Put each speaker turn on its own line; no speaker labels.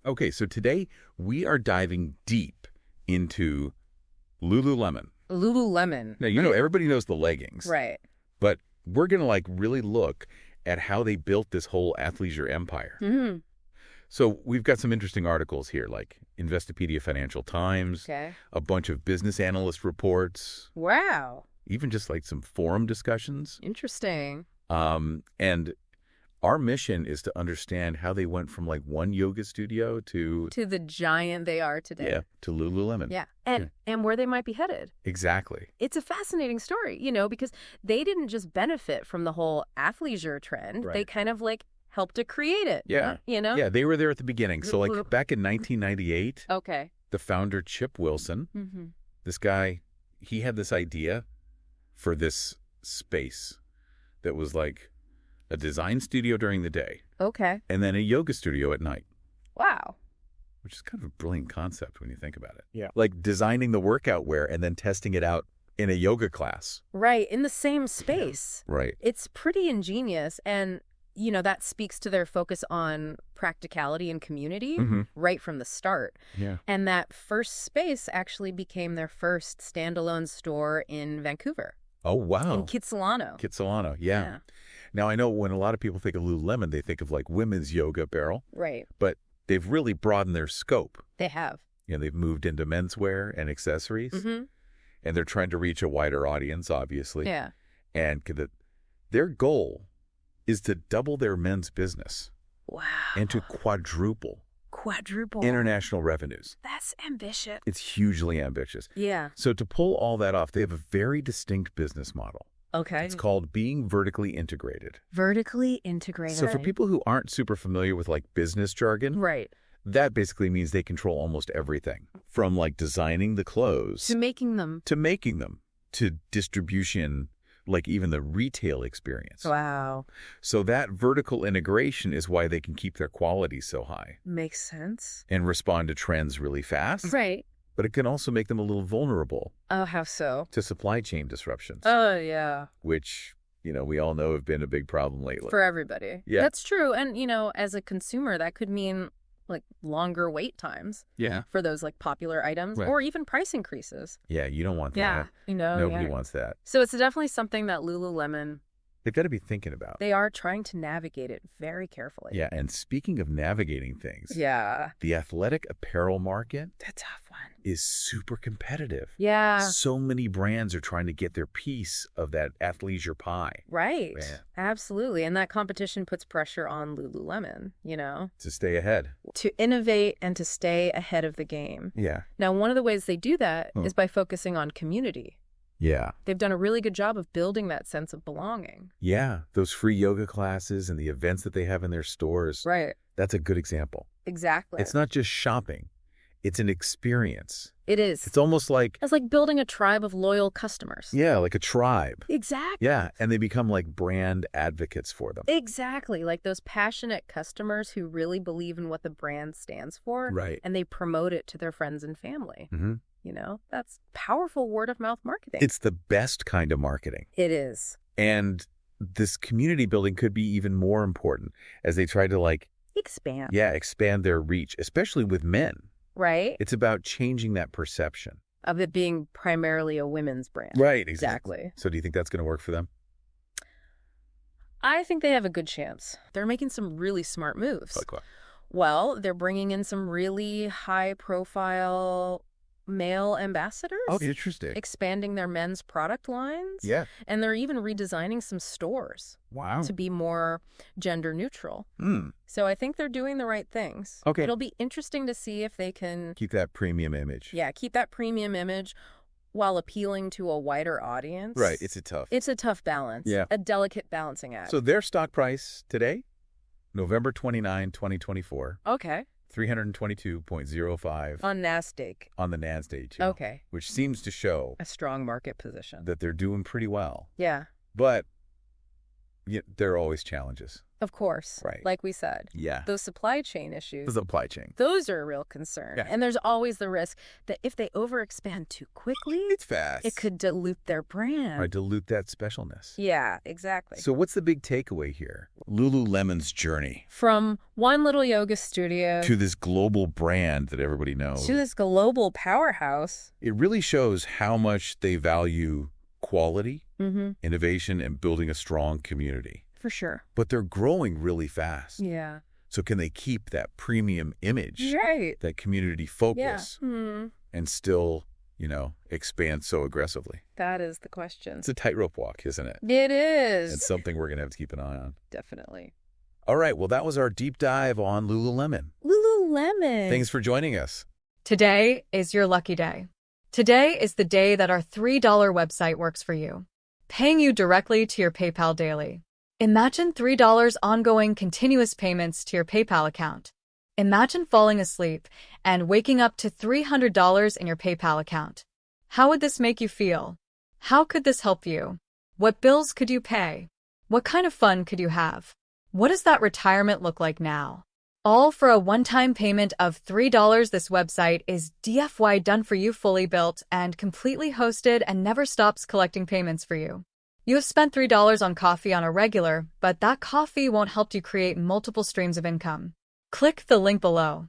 Okay, so today we are diving deep into Lululemon.
Lululemon.
Now, everybody knows the leggings.
Right.
But we're going to really look at how they built this whole athleisure empire.
Mm-hmm.
So we've got some interesting articles here, like Investopedia Financial Times,
Okay.
a bunch of business analyst reports,
Wow.
even just some forum discussions.
Interesting.
And our mission is to understand how they went from one yoga studio to
The giant they are today.
to Lululemon.
Yeah. And where they might be headed.
Exactly.
It's a fascinating story, because they didn't just benefit from the whole athleisure trend.
Right.
They kind of helped to create it.
Yeah.
Yeah,
they were there at the beginning. So back in 1998,
Okay.
the founder, Chip Wilson,
Mm-hmm.
this guy, he had this idea for this space that was like a design studio during the day
Okay.
and then a yoga studio at night,
Wow.
which is kind of a brilliant concept when you think about it.
Yeah.
Like designing the workout wear and then testing it out in a yoga class.
Right. In the same space.
Right.
It's pretty ingenious. And, that speaks to their focus on practicality and community
Mm-hmm.
right from the start.
Yeah.
And that first space actually became their first standalone store in Vancouver,
Oh, wow.
in Kitsilano.
Kitsilano. Yeah. Now, I know when a lot of people think of Lululemon, they think of women's yoga apparel,
Right.
but they've really broadened their scope.
They have.
They've moved into menswear and accessories,
Mm-hmm.
and they're trying to reach a wider audience, obviously.
Yeah.
And their goal is to double their men's business
Wow.
and to quadruple
Quadruple.
international revenues.
That's ambitious.
It's hugely ambitious.
Yeah.
So to pull all that off, they have a very distinct business model.
Okay.
It's called being vertically integrated.
Vertically integrated.
So for people who aren't super familiar with business jargon,
Right.
that basically means they control almost everything from designing the clothes
To making them.
to distribution, even the retail experience.
Wow.
So that vertical integration is why they can keep their quality so high
Makes sense.
and respond to trends really fast.
Right.
But it can also make them a little vulnerable
Oh, how so?
to supply chain disruptions,
Oh, yeah.
which, we all know have been a big problem lately.
For everybody.
Yeah.
That's true. And, as a consumer, that could mean longer wait times
Yeah.
for those popular items
Right.
or even price increases.
Yeah, you don't want
Yeah.
that. Nobody wants that.
So it's definitely something that Lululemon,
They've got to be thinking about.
they are trying to navigate it very carefully.
Yeah, and speaking of navigating things,
Yeah.
the athletic apparel market
The tough one.
is super competitive.
Yeah.
So many brands are trying to get their piece of that athleisure pie
Right.
Yeah.
Absolutely. And that competition puts pressure on Lululemon,
to stay ahead.
to innovate and to stay ahead of the game.
Yeah.
Now, one of the ways they do that
Hmm.
is by focusing on community.
Yeah.
They've done a really good job of building that sense of belonging.
Yeah. Those free yoga classes and the events that they have in their stores.
Right.
That's a good example.
Exactly.
It's not just shopping. It's an experience.
It is.
It's almost like,
It's like building a tribe of loyal customers.
yeah, like a tribe.
Exactly.
Yeah. And they become brand advocates for them.
Exactly. Like those passionate customers who really believe in what the brand stands for.
Right.
And they promote it to their friends and family.
Mm-hmm.
That's powerful word of mouth marketing.
It's the best kind of marketing.
It is.
And this community building could be even more important as they try to
Expand.
expand their reach, especially with men.
Right?
It's about changing that perception.
Of it being primarily a women's brand.
Right,
Exactly.
So do you think that's going to work for them?
I think they have a good chance. They're making some really smart moves.
Like what?
Well, they're bringing in some really high-profile male ambassadors.
Oh, interesting.
Expanding their men's product lines.
Yeah.
And they're even redesigning some stores
Wow.
to be more gender neutral.
Hmm.
So I think they're doing the right things.
Okay.
It'll be interesting to see if they can,
Keep that premium image.
keep that premium image while appealing to a wider audience.
Right. It's a tough.
It's a tough balance.
Yeah.
A delicate balancing act.
So their stock price today, November 29, 2024,
Okay.
322.05
On NASDAQ.
on the NASDAQ,
Okay.
which seems to show
A strong market position.
that they're doing pretty well.
Yeah.
But there are always challenges.
Of course.
Right.
Like we said.
Yeah.
Those supply chain issues.
The supply chain.
Those are a real concern.
Yeah.
And there's always the risk that if they overexpand too quickly,
It's fast.
it could dilute their brand.
Right, dilute that specialness.
Yeah, exactly.
So what's the big takeaway here? Lululemon's journey
From one little yoga studio
to this global brand that everybody knows.
to this global powerhouse.
It really shows how much they value quality,
Mm-hmm.
innovation, and building a strong community.
For sure.
But they're growing really fast.
Yeah.
So can they keep that premium image,
Right.
that community
Yeah.
focus,
Hmm.
and still, expand so aggressively?
That is the question.
It's a tightrope walk, isn't it?
It is.
It's something we're going to have to keep an eye on.
Definitely.
All right, well, that was our deep dive on Lululemon.
Lululemon.
Thanks for joining us.
Today is your lucky day. Today is the day that our $3 website works for you, paying you directly to your PayPal daily. Imagine $3 ongoing continuous payments to your PayPal account. Imagine falling asleep and waking up to $300 in your PayPal account. How would this make you feel? How could this help you? What bills could you pay? What kind of fun could you have? What does that retirement look like now? All for a one-time payment of $3. This website is DFY done for you, fully built and completely hosted, and never stops collecting payments for you. You have spent $3 on coffee on a regular, but that coffee won't help you create multiple streams of income. Click the link below.